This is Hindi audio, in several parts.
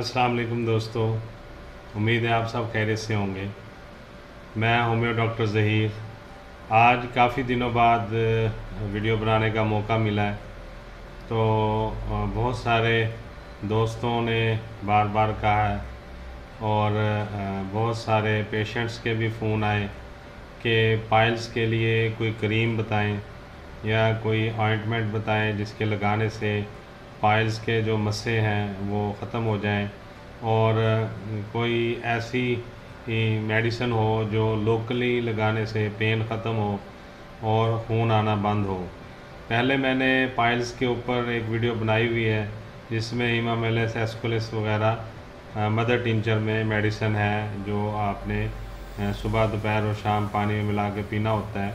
अस्सलाम वालेकुम दोस्तों। उम्मीद है आप सब खैरियत से होंगे। मैं होम्यो डॉक्टर ज़हीर। आज काफ़ी दिनों बाद वीडियो बनाने का मौका मिला है। तो बहुत सारे दोस्तों ने बार बार कहा है और बहुत सारे पेशेंट्स के भी फ़ोन आए कि पाइल्स के लिए कोई क्रीम बताएं या कोई ऑइंटमेंट बताएं जिसके लगाने से पाइल्स के जो मस्से हैं वो ख़त्म हो जाएं और कोई ऐसी मेडिसिन हो जो लोकली लगाने से पेन ख़त्म हो और खून आना बंद हो। पहले मैंने पाइल्स के ऊपर एक वीडियो बनाई हुई है जिसमें हिमामेलिस एस्कुलिस वगैरह मदर टिंचर में मेडिसिन है जो आपने सुबह दोपहर और शाम पानी में मिला के पीना होता है।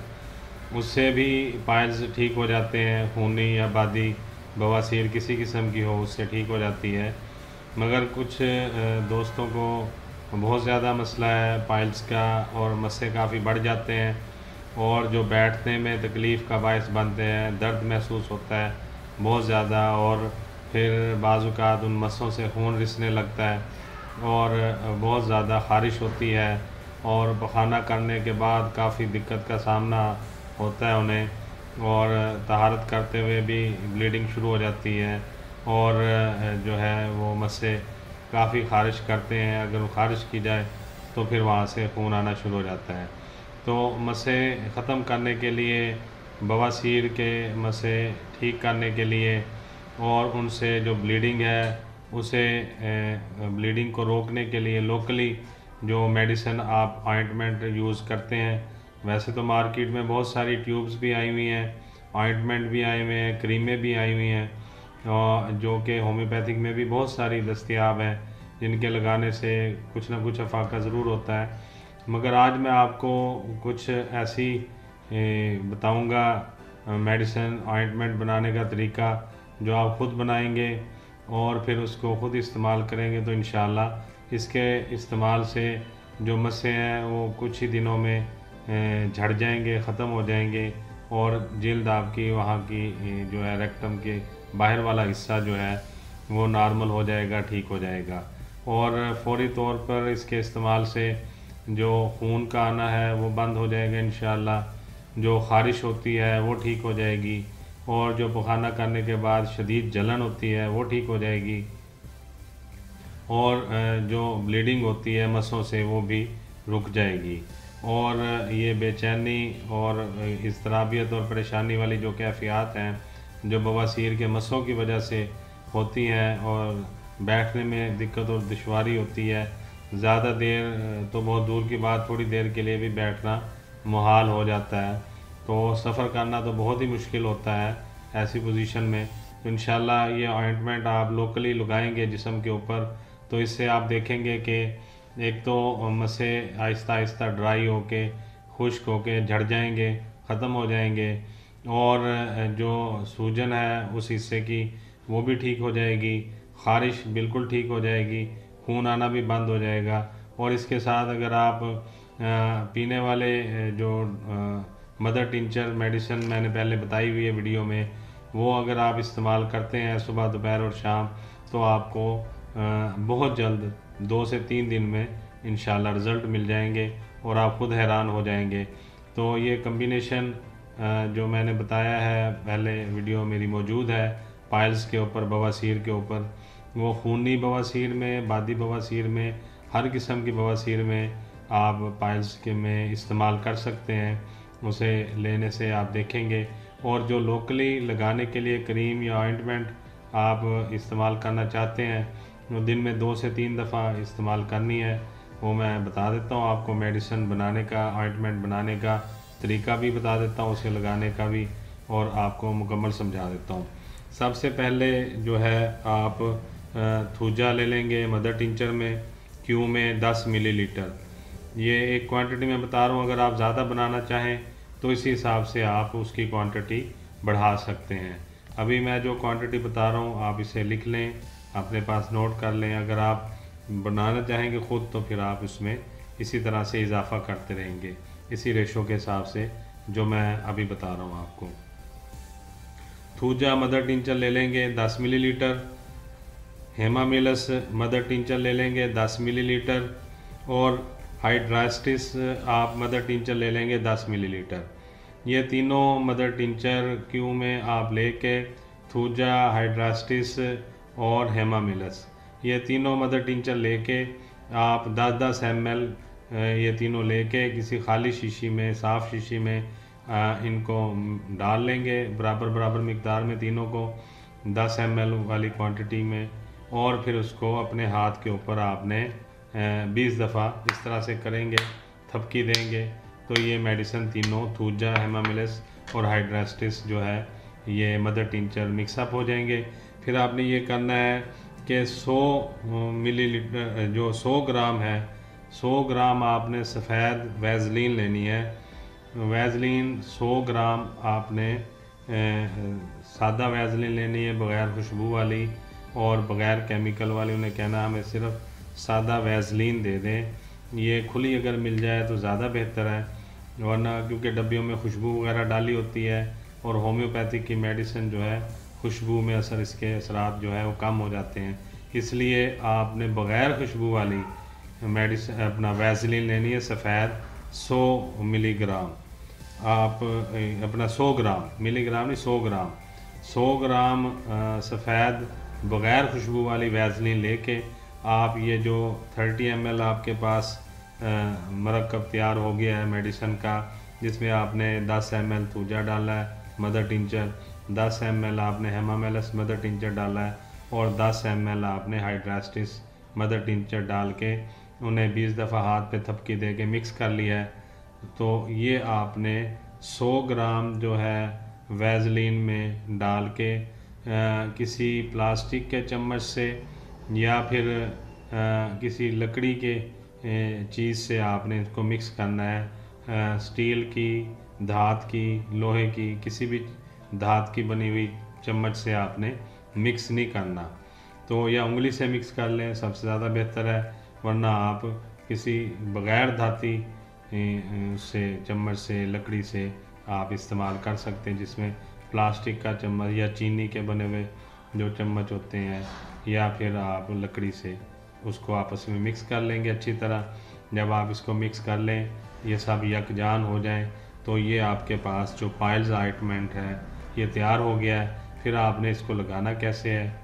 उससे भी पाइल्स ठीक हो जाते हैं। खूनी या बादी बवासीर किसी किस्म की हो उससे ठीक हो जाती है। मगर कुछ दोस्तों को बहुत ज़्यादा मसला है पाइल्स का और मस्से काफ़ी बढ़ जाते हैं और जो बैठने में तकलीफ़ का बायस बनते हैं, दर्द महसूस होता है बहुत ज़्यादा और फिर बाज़-औक़ात उन मस्सों से खून रिसने लगता है और बहुत ज़्यादा ख़ारिश होती है और पखाना करने के बाद काफ़ी दिक्कत का सामना होता है उन्हें और तहारत करते हुए भी ब्लीडिंग शुरू हो जाती है और जो है वो मस्से काफ़ी ख़ारिश करते हैं। अगर वो ख़ारिश की जाए तो फिर वहाँ से खून आना शुरू हो जाता है। तो मस्से ख़त्म करने के लिए, बवासीर के मस्से ठीक करने के लिए और उनसे जो ब्लीडिंग है उसे ब्लीडिंग को रोकने के लिए लोकली जो मेडिसिन आप ऑइंटमेंट यूज़ करते हैं। वैसे तो मार्केट में बहुत सारी ट्यूब्स भी आई हुई हैं, ऑइंटमेंट भी आए हुए हैं, क्रीमें भी आई हुई हैं और जो कि होम्योपैथिक में भी बहुत सारी दस्तयाब हैं जिनके लगाने से कुछ ना कुछ अफाका ज़रूर होता है। मगर आज मैं आपको कुछ ऐसी बताऊंगा मेडिसिन ऑइंटमेंट बनाने का तरीका जो आप ख़ुद बनाएंगे और फिर उसको ख़ुद इस्तेमाल करेंगे तो इंशाल्लाह इसके इस्तेमाल से जो मस्से हैं वो कुछ ही दिनों में झड़ जाएंगे, ख़त्म हो जाएंगे और जल्द आपकी वहाँ की जो है रेक्टम के बाहर वाला हिस्सा जो है वो नॉर्मल हो जाएगा, ठीक हो जाएगा और फ़ौरी तौर पर इसके इस्तेमाल से जो खून का आना है वो बंद हो जाएगा इंशाल्लाह। जो ख़ारिश होती है वो ठीक हो जाएगी और जो पखाना करने के बाद शदीद जलन होती है वो ठीक हो जाएगी और जो ब्लीडिंग होती है मस्सों से वो भी रुक जाएगी और ये बेचैनी और इज़्तिराबियत और परेशानी वाली जो कैफ़ियत हैं जो बवासीर के मस्सों की वजह से होती हैं और बैठने में दिक्कत और दुश्वारी होती है, ज़्यादा देर तो बहुत दूर की बात, थोड़ी देर के लिए भी बैठना मुहाल हो जाता है। तो सफ़र करना तो बहुत ही मुश्किल होता है ऐसी पोजीशन में। तो इंशाल्लाह ये ऑइंटमेंट आप लोकली लगाएंगे जिस्म के ऊपर तो इससे आप देखेंगे कि एक तो मस्से आहिस्ता आहिस्ता ड्राई होके खुश्क होके झड़ जाएंगे, ख़त्म हो जाएंगे और जो सूजन है उस हिस्से की वो भी ठीक हो जाएगी, ख़ारिश बिल्कुल ठीक हो जाएगी, खून आना भी बंद हो जाएगा। और इसके साथ अगर आप पीने वाले जो मदर टिंचर मेडिसिन मैंने पहले बताई हुई है वीडियो में वो अगर आप इस्तेमाल करते हैं सुबह दोपहर और शाम तो आपको बहुत जल्द 2 से 3 दिन में इंशाल्लाह रिज़ल्ट मिल जाएंगे और आप ख़ुद हैरान हो जाएंगे। तो ये कम्बिनेशन जो मैंने बताया है पहले वीडियो मेरी मौजूद है पाइल्स के ऊपर, बवासीर के ऊपर, वो खूनी बवासीर में, बादी बवासीर में, हर किस्म की बवासीर में आप पाइल्स के में इस्तेमाल कर सकते हैं। उसे लेने से आप देखेंगे और जो लोकली लगाने के लिए क्रीम या ऑइंटमेंट आप इस्तेमाल करना चाहते हैं वो दिन में 2 से 3 दफ़ा इस्तेमाल करनी है। वो मैं बता देता हूँ आपको, मेडिसिन बनाने का, ऑइंटमेंट बनाने का तरीका भी बता देता हूँ, उसे लगाने का भी, और आपको मुकम्मल समझा देता हूँ। सबसे पहले जो है आप थूजा ले लेंगे मदर टिंचर में, क्यू में 10 मिलीलीटर। ये एक क्वांटिटी मैं बता रहा हूँ, अगर आप ज़्यादा बनाना चाहें तो इसी हिसाब से आप उसकी क्वांटिटी बढ़ा सकते हैं। अभी मैं जो क्वांटिटी बता रहा हूँ आप इसे लिख लें, अपने पास नोट कर लें। अगर आप बनाना चाहेंगे ख़ुद तो फिर आप इसमें इसी तरह से इजाफ़ा करते रहेंगे, इसी रेशो के हिसाब से जो मैं अभी बता रहा हूँ आपको। थूजा मदर टिंचर ले लेंगे 10 मिलीलीटर, हेमामिलस मदर टिंचर ले लेंगे 10 मिलीलीटर, और हाइड्रास्टिस आप मदर टिंचर ले लेंगे 10 मिलीलीटर। ये तीनों मदर टिंचर क्यू में आप लेके थूजा, हाइड्रास्टिस और हेमामिलस, ये तीनों मदर टिंचर लेके आप 10-10 ml ये तीनों लेके किसी खाली शीशी में, साफ़ शीशी में इनको डाल लेंगे बराबर बराबर मिकदार में, तीनों को 10 ml वाली क्वांटिटी में, और फिर उसको अपने हाथ के ऊपर आपने 20 दफ़ा इस तरह से करेंगे, थपकी देंगे, तो ये मेडिसिन तीनों थूजा, हेमामिलस और हाइड्रास्टिस जो है ये मदर टिंचर मिक्सअप हो जाएंगे। फिर आपने ये करना है कि 100 मिलीलीटर जो 100 ग्राम है, 100 ग्राम आपने सफ़ेद वैज़लीन लेनी है। वैज़लीन 100 ग्राम आपने सादा वैज़लीन लेनी है, बग़ैर खुशबू वाली और बग़ैर केमिकल वाली। उन्हें कहना हमें सिर्फ सादा वैज़लीन दे दें। ये खुली अगर मिल जाए तो ज़्यादा बेहतर है, वरना क्योंकि डब्बियों में खुशबू वगैरह डाली होती है, और होम्योपैथिक की मेडिसिन जो है खुशबू में इसके असरात जो है वो कम हो जाते हैं। इसलिए आपने बग़ैर खुशबू वाली मेडिसिन अपना वैज़लीन लेनी है सफ़ेद 100 मिलीग्राम। आप अपना 100 ग्राम, मिलीग्राम नहीं 100 ग्राम सफ़ेद बग़ैर खुशबू वाली वैज़लीन लेके आप ये जो 30 ml आपके पास मरकब तैयार हो गया है मेडिसिन का, जिसमें आपने 10 ml थूजा डाला है मदर टिंचर, 10 ml आपने हेमामिलस मदर टिंचर डाला है, और 10 ml आपने हाइड्रास्टिस मदर टिंचर डाल के उन्हें 20 दफ़ा हाथ पे थपकी दे के मिक्स कर लिया है। तो ये आपने 100 ग्राम जो है वैज़लीन में डाल के किसी प्लास्टिक के चम्मच से या फिर किसी लकड़ी के चीज़ से आपने इसको मिक्स करना है। स्टील की, धात की, लोहे की, किसी भी धात की बनी हुई चम्मच से आपने मिक्स नहीं करना। तो या उंगली से मिक्स कर लें, सबसे ज़्यादा बेहतर है, वरना आप किसी बग़ैर धाती से चम्मच से, लकड़ी से आप इस्तेमाल कर सकते हैं, जिसमें प्लास्टिक का चम्मच या चीनी के बने हुए जो चम्मच होते हैं, या फिर आप लकड़ी से उसको आपस में मिक्स कर लेंगे अच्छी तरह। जब आप इसको मिक्स कर लें, ये सब यकजान हो जाए, तो ये आपके पास जो पाइल्स ऑइंटमेंट है ये तैयार हो गया है। फिर आपने इसको लगाना कैसे है?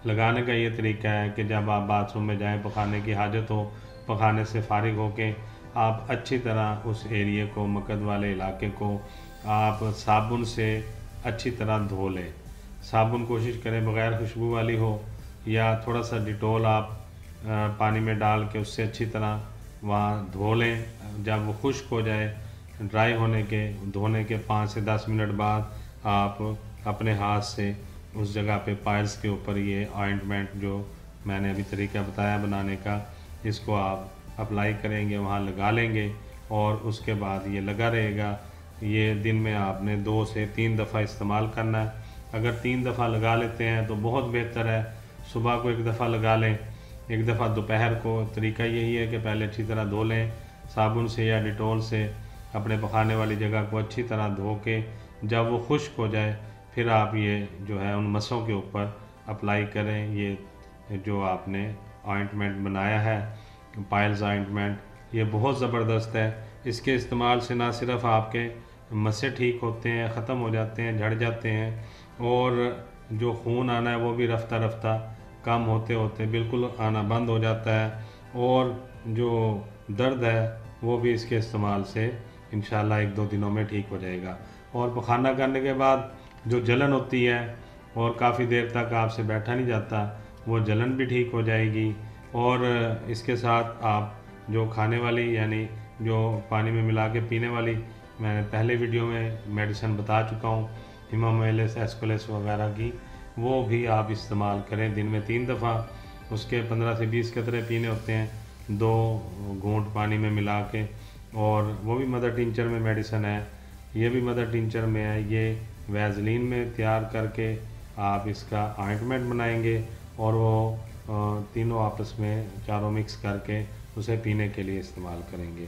लगाने का ये तरीका है कि जब आप बाथरूम में जाएं, पखाने की हाजत हो, पखाने से फारिग होके आप अच्छी तरह उस एरिए को, मकद वाले इलाके को आप साबुन से अच्छी तरह धो लें। साबुन कोशिश करें बग़ैर खुशबू वाली हो, या थोड़ा सा डिटोल आप पानी में डाल के उससे अच्छी तरह वहाँ धो लें। जब वो खुश्क हो जाए, ड्राई होने के धोने के 5 से 10 मिनट बाद आप अपने हाथ से उस जगह पे पाइल्स के ऊपर ये ऑइंटमेंट जो मैंने अभी तरीका बताया बनाने का, इसको आप अप्लाई करेंगे, वहाँ लगा लेंगे, और उसके बाद ये लगा रहेगा। ये दिन में आपने 2 से 3 दफ़ा इस्तेमाल करना है। अगर 3 दफ़ा लगा लेते हैं तो बहुत बेहतर है। सुबह को 1 दफ़ा लगा लें, 1 दफ़ा दोपहर को। तरीका यही है कि पहले अच्छी तरह धो लें साबुन से या डिटोल से, अपने पखाने वाली जगह को अच्छी तरह धो के, जब वो खुश्क हो जाए फिर आप ये जो है उन मसों के ऊपर अप्लाई करें। ये जो आपने ऑइंटमेंट बनाया है, पाइल्स ऑइंटमेंट, ये बहुत ज़बरदस्त है। इसके इस्तेमाल से ना सिर्फ आपके मसे ठीक होते हैं, ख़त्म हो जाते हैं, झड़ जाते हैं, और जो खून आना है वो भी रफ्ता रफ्ता कम होते होते बिल्कुल आना बंद हो जाता है, और जो दर्द है वो भी इसके इस्तेमाल से इंशाल्लाह 1-2 दिनों में ठीक हो जाएगा। और पखाना करने के बाद जो जलन होती है और काफ़ी देर तक आपसे बैठा नहीं जाता, वो जलन भी ठीक हो जाएगी। और इसके साथ आप जो खाने वाली, यानी जो पानी में मिला के पीने वाली, मैंने पहले वीडियो में मेडिसिन बता चुका हूँ, हिमामिलस, एस्कोलिस वगैरह की, वो भी आप इस्तेमाल करें दिन में 3 दफ़ा। उसके 15 से 20 कतरे पीने होते हैं, 2 घूंट पानी में मिला के, और वो भी मदर टिंचर में मेडिसिन है, ये भी मदर टिंचर में है। ये वैज़लीन में तैयार करके आप इसका ऑइंटमेंट बनाएंगे, और वो तीनों आपस में चारों मिक्स करके उसे पीने के लिए इस्तेमाल करेंगे।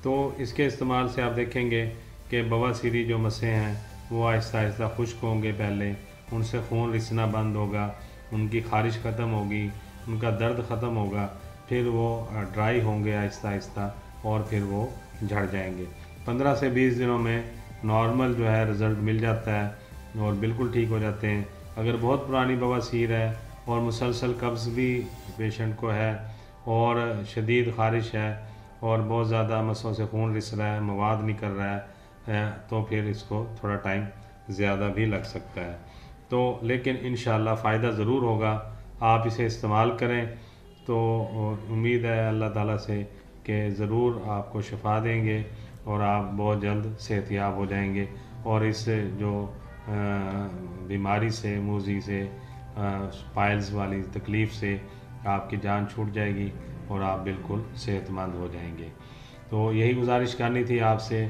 तो इसके इस्तेमाल से आप देखेंगे कि बवासीरी जो मसें हैं वो आहिस्ता आहिस्ता खुश्क होंगे, पहले उनसे खून रिसना बंद होगा, उनकी ख़ारिश ख़त्म होगी, उनका दर्द ख़त्म होगा, फिर वो ड्राई होंगे आहिस्ता आहिस्ता और फिर वो झड़ जाएंगे। 15 से 20 दिनों में नॉर्मल जो है रिज़ल्ट मिल जाता है और बिल्कुल ठीक हो जाते हैं। अगर बहुत पुरानी बवासीर है और मुसलसल कब्ज़ भी पेशेंट को है और शदीद ख़ारिश है और बहुत ज़्यादा मसों से खून रिस रहा है, मवाद निकल रहा है, तो फिर इसको थोड़ा टाइम ज़्यादा भी लग सकता है। तो लेकिन इंशाअल्लाह फ़ायदा ज़रूर होगा, आप इसे इस्तेमाल करें। तो उम्मीद है अल्लाह ताला से कि ज़रूर आपको शिफा देंगे और आप बहुत जल्द सेहतयाब हो जाएंगे और इस जो बीमारी से, मूजी से, पाइल्स वाली तकलीफ़ से आपकी जान छूट जाएगी और आप बिल्कुल सेहतमंद हो जाएंगे। तो यही गुजारिश करनी थी आपसे।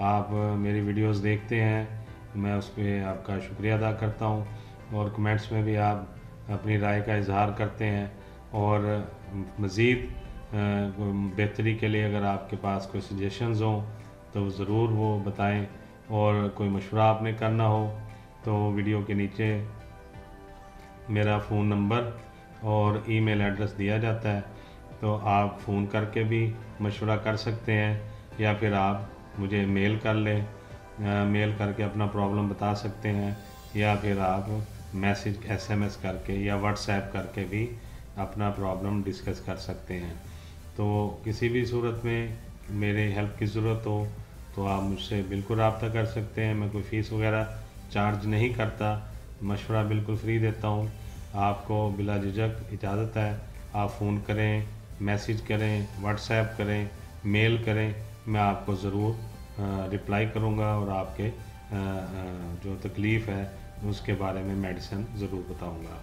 आप मेरी वीडियोस देखते हैं, मैं उस पर आपका शुक्रिया अदा करता हूँ और कमेंट्स में भी आप अपनी राय का इजहार करते हैं और मज़ीद बेहतरी के लिए अगर आपके पास कोई सजेशंस हों तो ज़रूर वो बताएं और कोई मशवरा आपने करना हो तो वीडियो के नीचे मेरा फ़ोन नंबर और ईमेल एड्रेस दिया जाता है, तो आप फ़ोन करके भी मशवरा कर सकते हैं या फिर आप मुझे मेल कर लें, मेल करके अपना प्रॉब्लम बता सकते हैं या फिर आप मैसेज SMS करके या व्हाट्सएप करके भी अपना प्रॉब्लम डिस्कस कर सकते हैं। तो किसी भी सूरत में मेरे हेल्प की ज़रूरत हो तो आप मुझसे बिल्कुल रब्ता कर सकते हैं। मैं कोई फ़ीस वगैरह चार्ज नहीं करता, मशवरा बिल्कुल फ्री देता हूँ। आपको बिला झिझक इजाज़त है, आप फ़ोन करें, मैसेज करें, व्हाट्सएप करें, मेल करें, मैं आपको ज़रूर रिप्लाई करूँगा और आपके जो तकलीफ़ है उसके बारे में मेडिसिन ज़रूर बताऊँगा।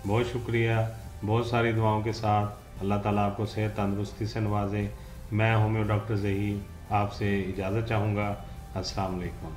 बहुत शुक्रिया, बहुत सारी दुआओं के साथ अल्लाह ताला आपको सेहत तंदुरुस्ती से नवाजे। मैं होम्यो डॉक्टर ज़हीर आपसे इजाज़त चाहूँगा। अस्सलाम वालेकुम।